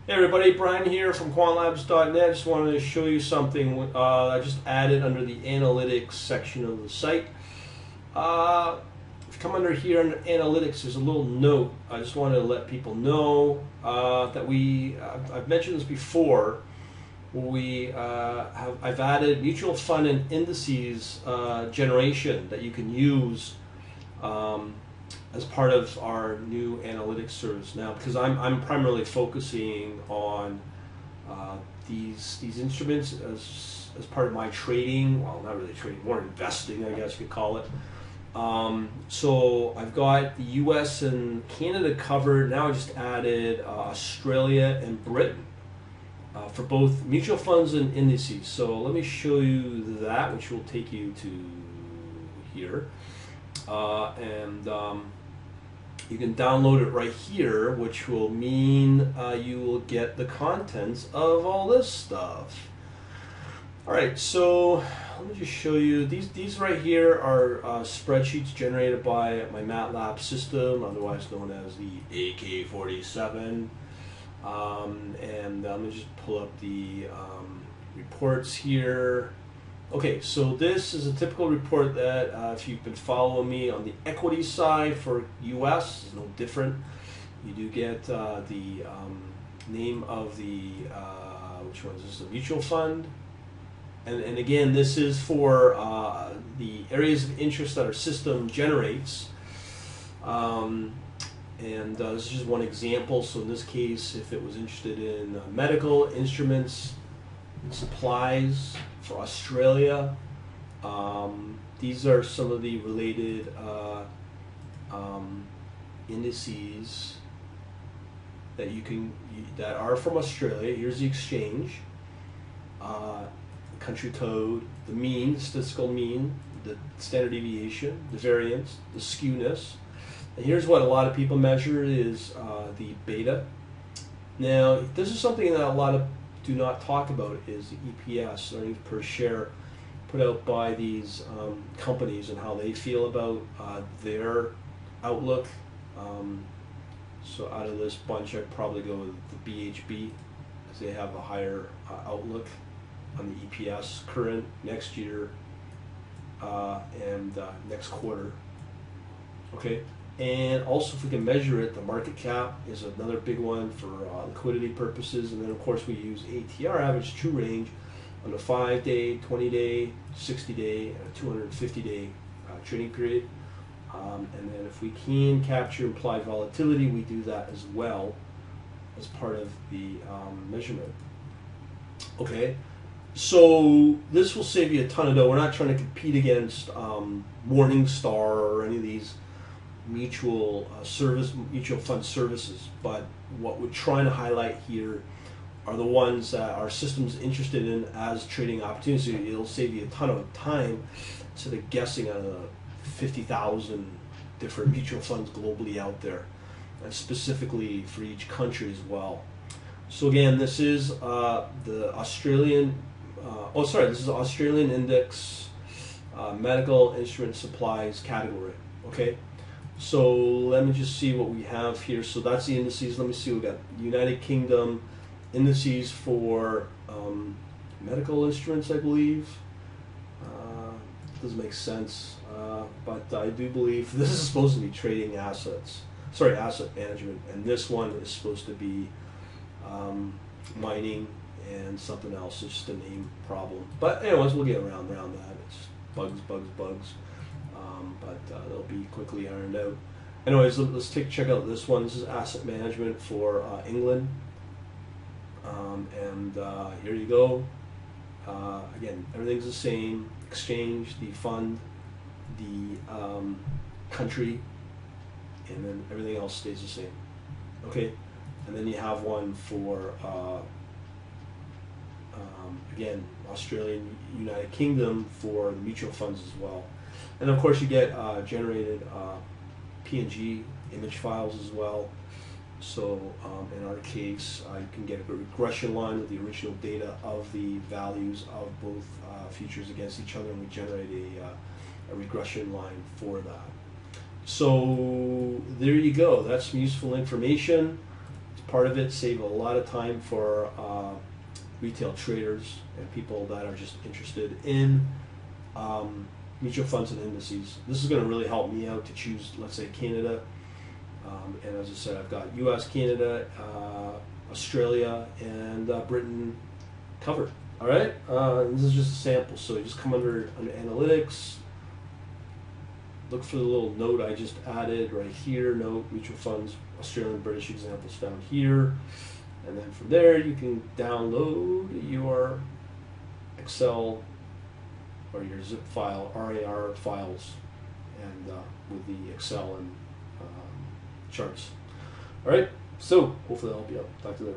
Hey everybody, Brian here from quantlabs.net. Just wanted to show you something I just added under the analytics section of the site. If you come under here under analytics, there's a little note. I just wanted to let people know that I've mentioned this before. I've added mutual fund and indices generation that you can use as part of our new analytics service now, because I'm primarily focusing on these instruments as part of my trading. Well, not really trading, more investing, I guess you could call it. So I've got the U.S. and Canada covered. Now I just added Australia and Britain for both mutual funds and indices. So let me show you that, which will take you to here. You can download it right here, which will mean you will get the contents of all this stuff. Alright, so let me just show you. These right here are spreadsheets generated by my MATLAB system, otherwise known as the AK-47. And let me just pull up the reports here. Okay, so this is a typical report that if you've been following me on the equity side for US, is no different. You do get the name of the, which one is this, the mutual fund. And again, this is for the areas of interest that our system generates. This is just one example. So in this case, if it was interested in medical instruments and supplies for Australia, these are some of the related indices that that are from Australia. Here's the exchange, country code, the mean, statistical mean, the standard deviation, the variance, the skewness. And here's what a lot of people measure is the beta. Now, this is something that a lot of do not talk about, is the EPS, earnings per share, put out by these companies and how they feel about their outlook. So out of this bunch, I'd probably go with the BHB, because they have a higher outlook on the EPS current, next year, and next quarter. Okay. And also, if we can measure it, the market cap is another big one for liquidity purposes. And then, of course, we use ATR, average true range, on a 5-day, 20-day, 60-day, and a 250-day trading period. And then if we can capture implied volatility, we do that as well as part of the measurement. Okay, so this will save you a ton of dough. We're not trying to compete against Morningstar or any of these mutual fund services, but what we're trying to highlight here are the ones that our system's interested in as trading opportunities. It'll save you a ton of time instead of guessing out of 50,000 different mutual funds globally out there, and specifically for each country as well. So again, this is the Australian this is the Australian index medical instrument supplies category. Okay, so let me just see what we have here. So that's the indices. Let me see, we got United Kingdom indices for medical instruments, I believe. Doesn't make sense, but I do believe this is supposed to be trading assets, asset management, and this one is supposed to be mining and something else. It's just a name problem, but anyways, we'll get around that. It's bugs, but they'll be quickly ironed out. Anyways, let's check out this one. This is asset management for England, here you go. Again, everything's the same: exchange, the fund, the country, and then everything else stays the same. Okay, and then you have one for again, Australian, United Kingdom for the mutual funds as well. And of course, you get generated PNG image files as well. So in our case, you can get a regression line with the original data of the values of both futures against each other, and we generate a regression line for that. So there you go. That's some useful information. It's part part of it, save a lot of time for retail traders and people that are just interested in mutual funds and indices. This is going to really help me out to choose, let's say, Canada. And as I said, I've got US, Canada, Australia, and Britain covered. All right, this is just a sample. So you just come under analytics, look for the little note I just added right here. Note mutual funds, Australian, British examples found here, and then from there you can download your Excel or your zip file, RAR files, and with the Excel and charts. All right, so hopefully that'll help you out. Talk to you later.